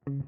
Alright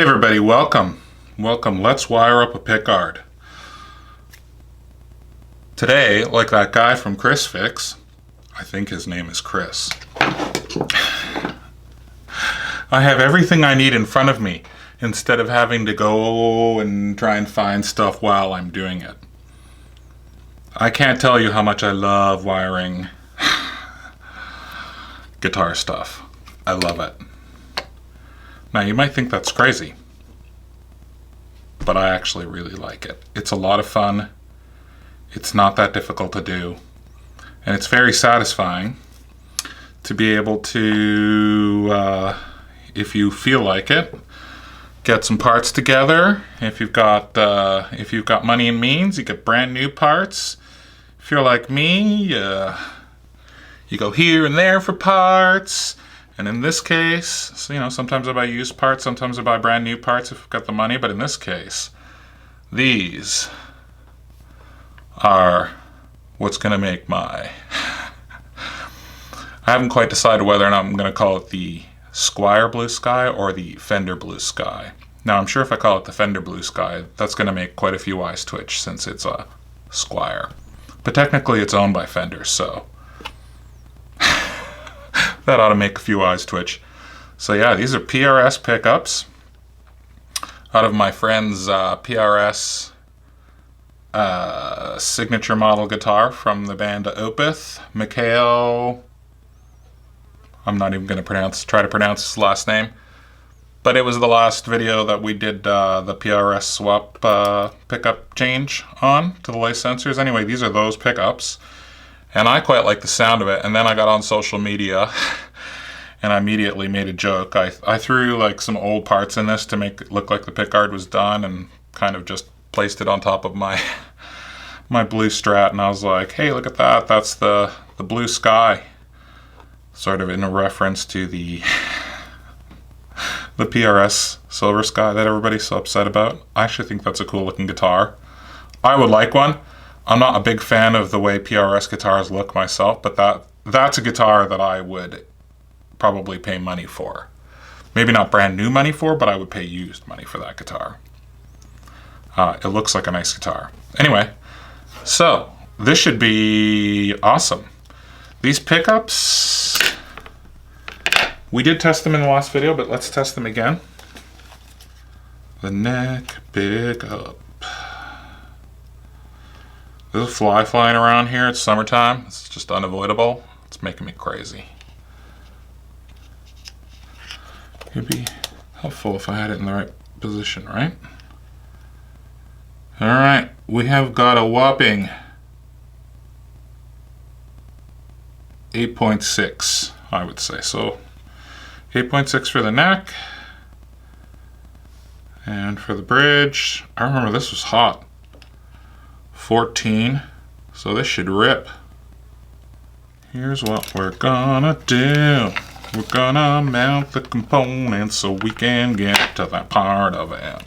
everybody, welcome. Let's wire up a pickguard. Today, like that guy from Chris Fix, I think his name is Chris, I have everything I need in front of me instead of having to go and try and find stuff while I'm doing it. I can't tell you how much I love wiring guitar stuff. I love it. Now you might think that's crazy, but I actually really like it. It's a lot of fun. It's not that difficult to do. And it's very satisfying to be able to, if you feel like it, get some parts together. If you've got money and means, you get brand new parts. If you're like me, you go here and there for parts. And in this case, you know, sometimes I buy used parts, sometimes I buy brand new parts if I've got the money, but in this case, these are what's going to make my... I haven't quite decided whether or not I'm going to call it the Squier Blue Sky or the Fender Blue Sky. Now, I'm sure if I call it the Fender Blue Sky, that's going to make quite a few eyes twitch since it's a Squier. But technically it's owned by Fender, so... that ought to make a few eyes twitch. So yeah, these are PRS pickups out of my friend's PRS signature model guitar from the band Opeth. Mikhail, I'm not even going to try to pronounce his last name, but it was the last video that we did the PRS swap pickup change on to the lace sensors. Anyway, these are those pickups. And I quite like the sound of it, and then I got on social media and I immediately made a joke. I threw like some old parts in this to make it look like the pickguard was done and kind of just placed it on top of my blue Strat, and I was like, hey, look at that, that's the Blue Sky. Sort of in a reference to the PRS Silver Sky that everybody's so upset about. I actually think that's a cool looking guitar. I would like one. I'm not a big fan of the way PRS guitars look myself, but that's a guitar that I would probably pay money for. Maybe not brand new money for, but I would pay used money for that guitar. It looks like a nice guitar. Anyway, so this should be awesome. These pickups, we did test them in the last video, but let's test them again. The neck pickup. There's a fly flying around here. It's summertime. It's just unavoidable. It's making me crazy. It'd be helpful if I had it in the right position, right? Alright, we have got a whopping 8.6, I would say. So 8.6 for the neck. And for the bridge, I remember this was hot. 14, so this should rip. Here's what we're gonna do. We're gonna mount the components so we can get to that part of it.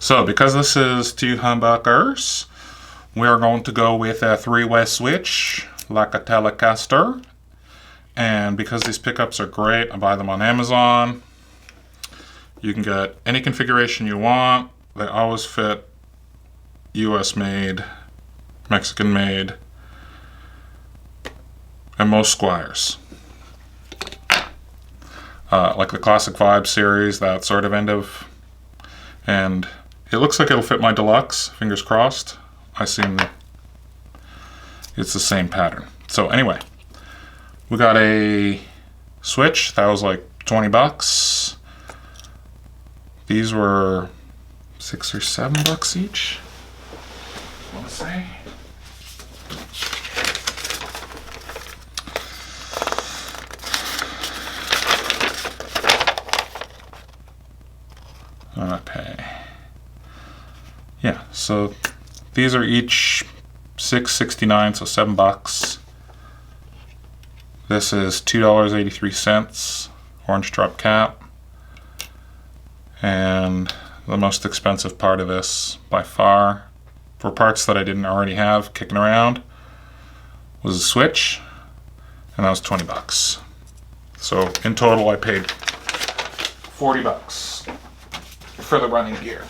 So because this is 2 humbuckers, we're going to go with a 3-way switch like a Telecaster. And because these pickups are great, I buy them on Amazon. You can get any configuration you want. They always fit. US made, Mexican made, and most Squiers. Like the Classic Vibe series, that sort of end of. And it looks like it'll fit my Deluxe, fingers crossed. I assume that it's the same pattern. So anyway, we got a switch that was like 20 bucks. These were $6 or $7 each, I want to say. Okay. Yeah, so these are each $6.69, so $7. This is $2.83, orange drop cap. And the most expensive part of this, by far, for parts that I didn't already have kicking around, was a switch, and that was $20. So in total I paid $40 for the running gear.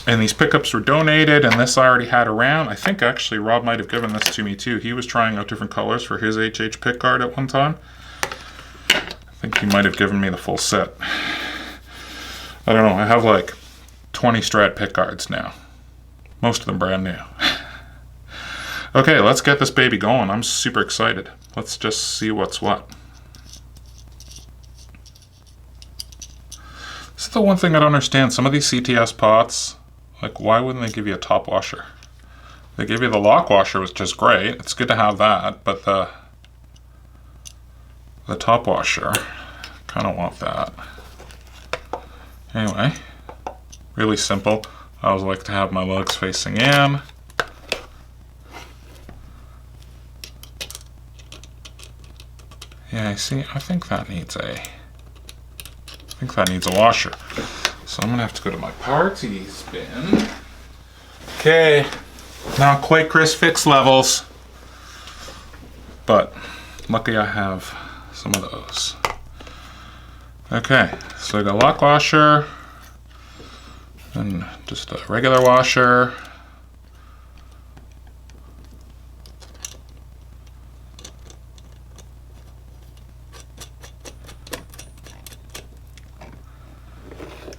And these pickups were donated, and this I already had around. I think actually Rob might have given this to me too. He was trying out different colors for his HH pick guard at one time. I think he might have given me the full set. I don't know, I have like 20 Strat pick guards now. Most of them brand new. Okay, let's get this baby going. I'm super excited. Let's just see what's what. This is the one thing I don't understand. Some of these CTS pots, like, why wouldn't they give you a top washer? They give you the lock washer, which is great. It's good to have that, but the top washer, kind of want that. Anyway, really simple. I always like to have my lugs facing in. Yeah, I see. I think that needs a washer. So I'm gonna have to go to my parties bin. Okay, not quite Chris Fix levels, but lucky I have some of those. Okay, so I got a lock washer and just a regular washer.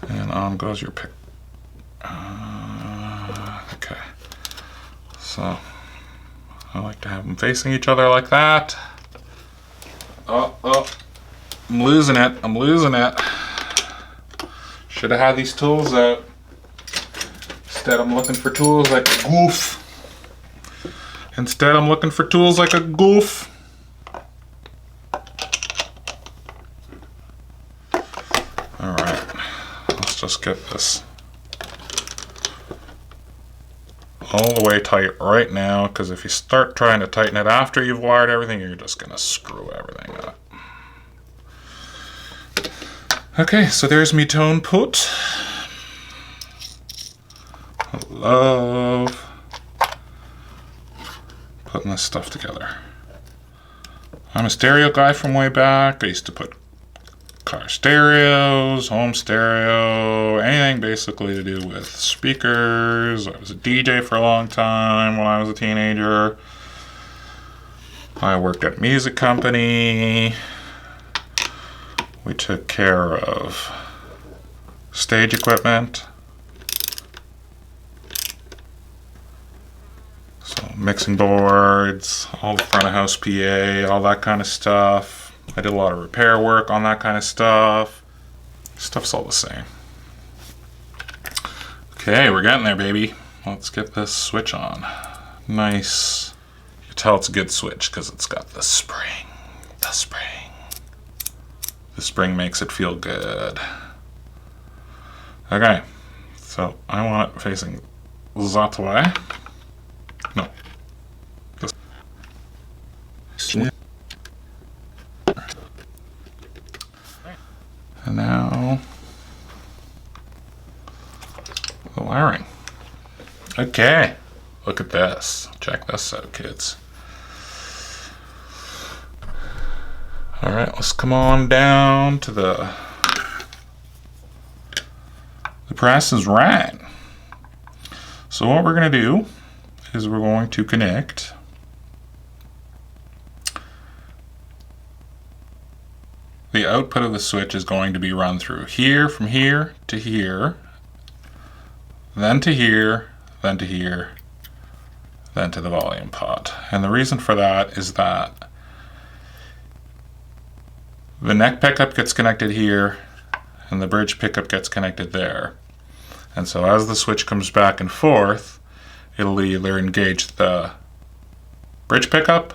And on goes your pick. Okay, so I like to have them facing each other like that. Oh, I'm losing it. Should have had these tools out. Instead I'm looking for tools like a goof. Alright, let's just get this all the way tight right now, because if you start trying to tighten it after you've wired everything, you're just going to screw everything up. Okay, so there's me tone put. I love putting this stuff together. I'm a stereo guy from way back. I used to put car stereos, home stereo, anything basically to do with speakers. I was a DJ for a long time when I was a teenager. I worked at a music company. We took care of stage equipment. So mixing boards, all the front of house PA, all that kind of stuff. I did a lot of repair work on that kind of stuff. Stuff's all the same. Okay, we're getting there, baby. Let's get this switch on. Nice. You can tell it's a good switch because it's got the spring. The spring makes it feel good. Okay, so I want it facing that way. No. And now the wiring. Okay, look at this. Check this out, kids. All right, let's come on down to the press is right. So what we're gonna do is we're going to connect the output of the switch is going to be run through here, from here to here, then to here, then to here, then to the volume pot. And the reason for that is that the neck pickup gets connected here, and the bridge pickup gets connected there. And so as the switch comes back and forth, it'll either engage the bridge pickup,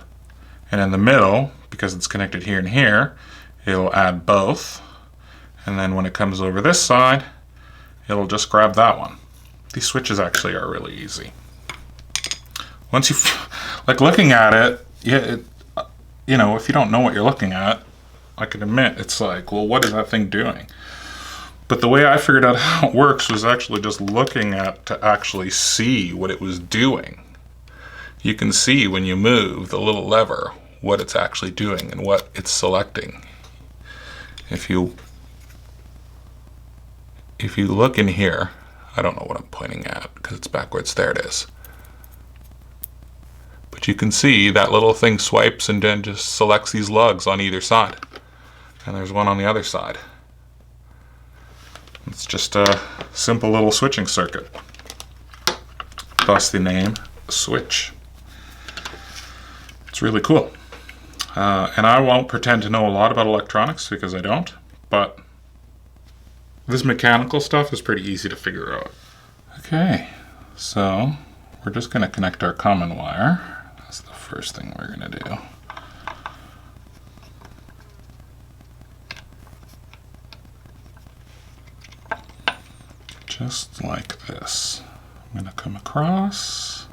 and in the middle, because it's connected here and here, it'll add both. And then when it comes over this side, it'll just grab that one. These switches actually are really easy. Once you, like looking at it, you know, if you don't know what you're looking at, I can admit it's like, well, what is that thing doing? But the way I figured out how it works was actually just looking at to actually see what it was doing. You can see when you move the little lever what it's actually doing and what it's selecting. If you look in here, I don't know what I'm pointing at because it's backwards. There it is. But you can see that little thing swipes and then just selects these lugs on either side. And there's one on the other side. It's just a simple little switching circuit. Thus the name Switch. It's really cool. And I won't pretend to know a lot about electronics because I don't, but this mechanical stuff is pretty easy to figure out. Okay, so we're just going to connect our common wire. That's the first thing we're going to do. Just like this. I'm going to come across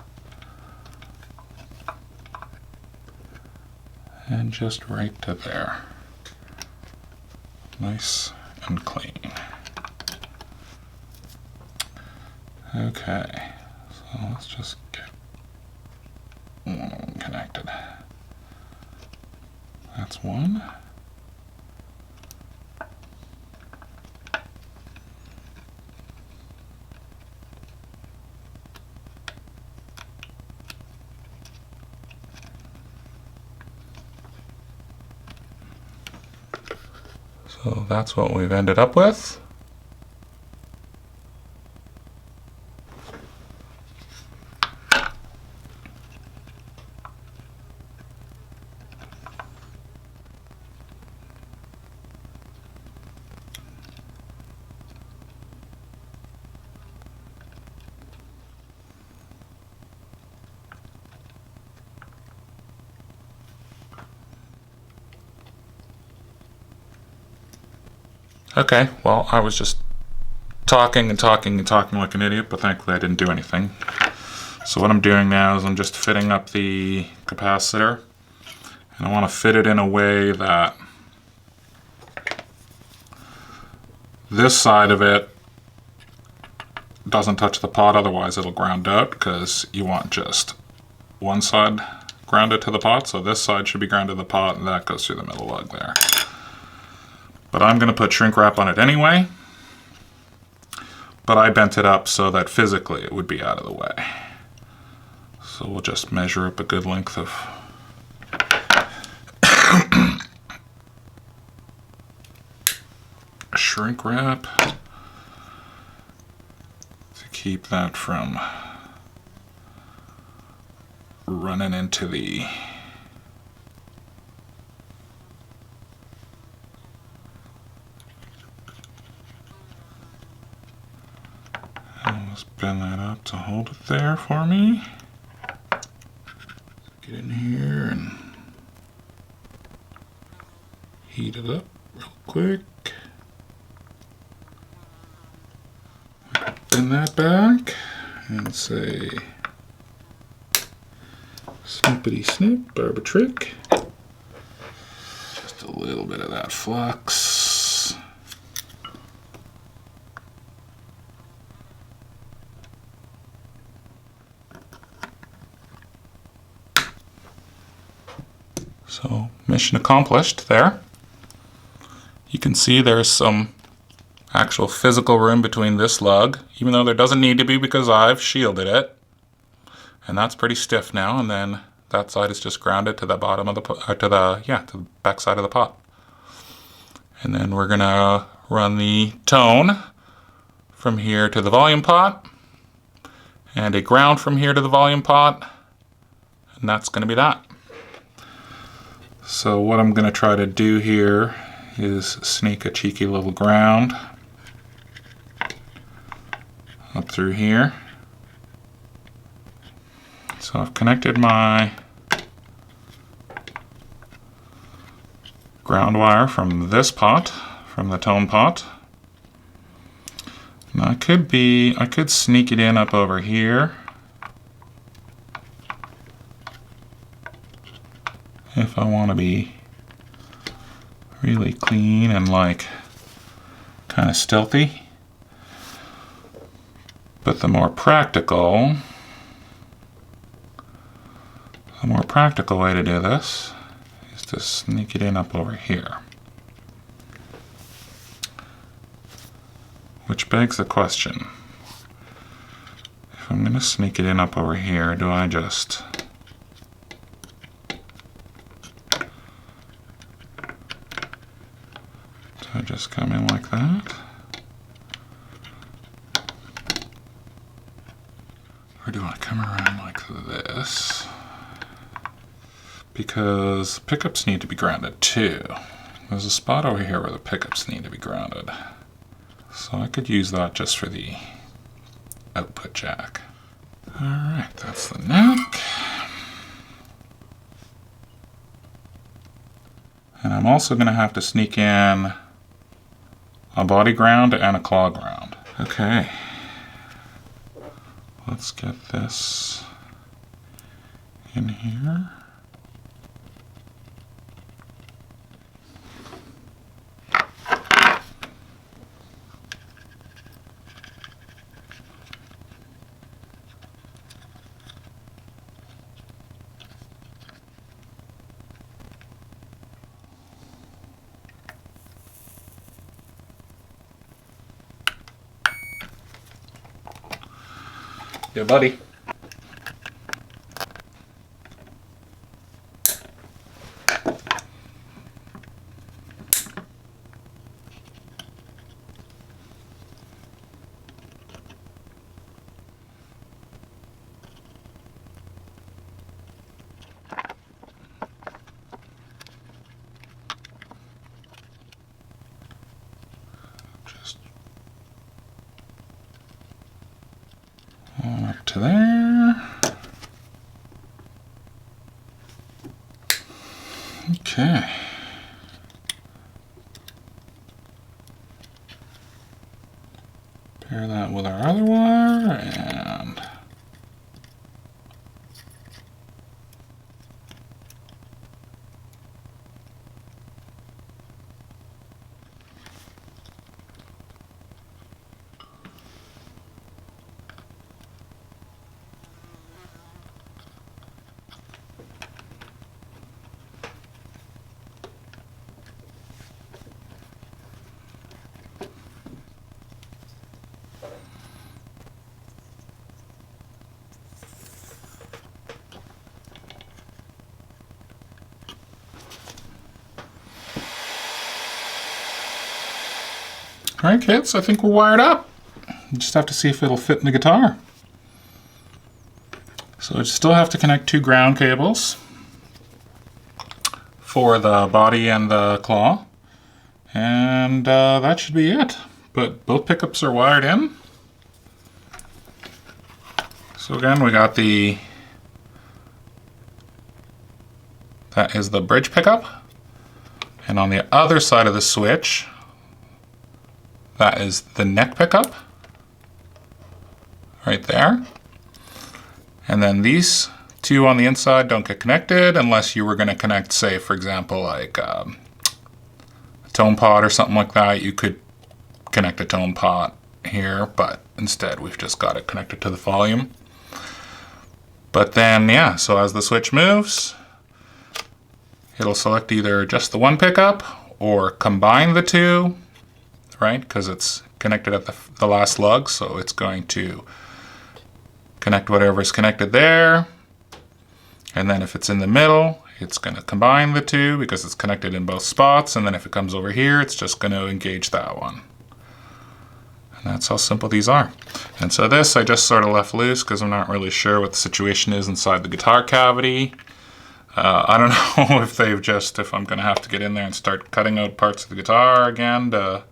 and just right to there. Nice and clean. Okay, so let's just get one of them connected. That's one. So that's what we've ended up with. Okay, well, I was just talking and talking and talking like an idiot, but thankfully I didn't do anything. So what I'm doing now is I'm just fitting up the capacitor, and I want to fit it in a way that this side of it doesn't touch the pot, otherwise it'll ground out, because you want just one side grounded to the pot. So this side should be grounded to the pot, and that goes through the middle lug there. But I'm going to put shrink wrap on it anyway. But I bent it up so that physically it would be out of the way. So we'll just measure up a good length of shrink wrap to keep that from running into the bend that up to hold it there for me. Get in here and heat it up real quick. Bend that back and say snippity snip, barber trick. Just a little bit of that flux. So mission accomplished there. You can see there's some actual physical room between this lug, even though there doesn't need to be because I've shielded it. And that's pretty stiff now, and then that side is just grounded to the bottom of the to the back side of the pot. And then we're gonna run the tone from here to the volume pot, and a ground from here to the volume pot, and that's gonna be that. So what I'm going to try to do here is sneak a cheeky little ground up through here. So I've connected my ground wire from this pot, from the tone pot. Now I could sneak it in up over here if I want to be really clean and like kind of stealthy. But the more practical way to do this is to sneak it in up over here. Which begs the question, if I'm going to sneak it in up over here, do I just come in like that? Or do I come around like this? Because pickups need to be grounded too. There's a spot over here where the pickups need to be grounded. So I could use that just for the output jack. Alright, that's the neck. And I'm also going to have to sneak in a body ground and a claw ground. Okay. Let's get this in here. Yeah, buddy. Just up to there. Okay. Pair that with our other wire and alright kids, I think we're wired up. Just have to see if it'll fit in the guitar. So I still have to connect two ground cables for the body and the claw. And that should be it. But both pickups are wired in. So again, we got that is the bridge pickup. And on the other side of the switch, that is the neck pickup, right there. And then these two on the inside don't get connected unless you were going to connect, say, for example, like a tone pot or something like that. You could connect a tone pot here, but instead we've just got it connected to the volume. But then, yeah, so as the switch moves, it'll select either just the one pickup or combine the two, right? Because it's connected at the last lug, so it's going to connect whatever's connected there. And then if it's in the middle, it's going to combine the two because it's connected in both spots. And then if it comes over here, it's just going to engage that one. And that's how simple these are. And so this I just sort of left loose because I'm not really sure what the situation is inside the guitar cavity. I don't know if I'm going to have to get in there and start cutting out parts of the guitar again to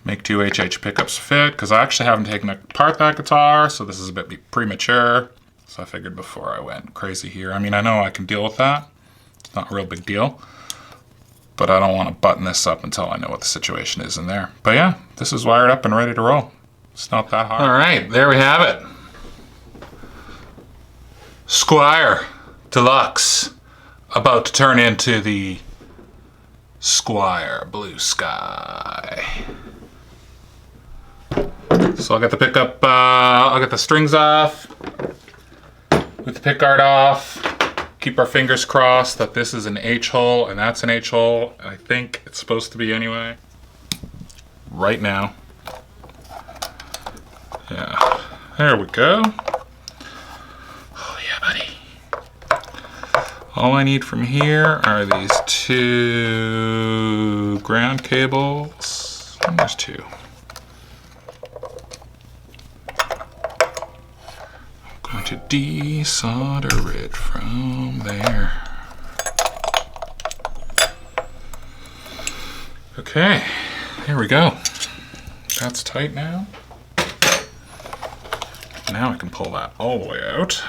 Make 2 HH pickups fit, because I actually haven't taken apart that guitar, so this is a bit premature. So I figured before I went crazy here. I mean, I know I can deal with that. It's not a real big deal. But I don't want to button this up until I know what the situation is in there. But yeah, this is wired up and ready to roll. It's not that hard. All right, there we have it. Squier Deluxe, about to turn into the Squier Blue Sky. So I'll get the pickup, I'll get the strings off, with the pickguard off. Keep our fingers crossed that this is an H hole and that's an H hole. I think it's supposed to be anyway. Right now. Yeah, there we go. Oh yeah, buddy. All I need from here are these 2 ground cables. And there's 2. I'm going to desolder it from there. Okay, here we go. That's tight now. Now I can pull that all the way out.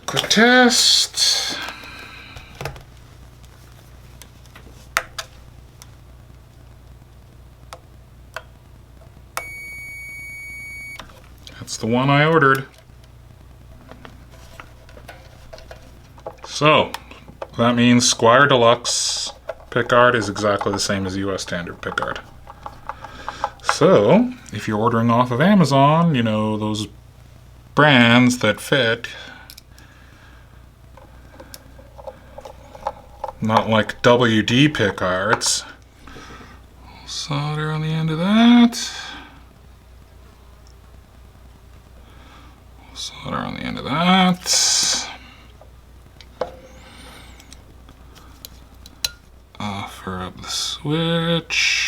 Quick test. That's the one I ordered. So, that means Squier Deluxe pickguard is exactly the same as US standard pickguard. So, if you're ordering off of Amazon, you know, those brands that fit, not like WD pickguards. Solder on the end of that. Solder on the end of that. Offer up the switch.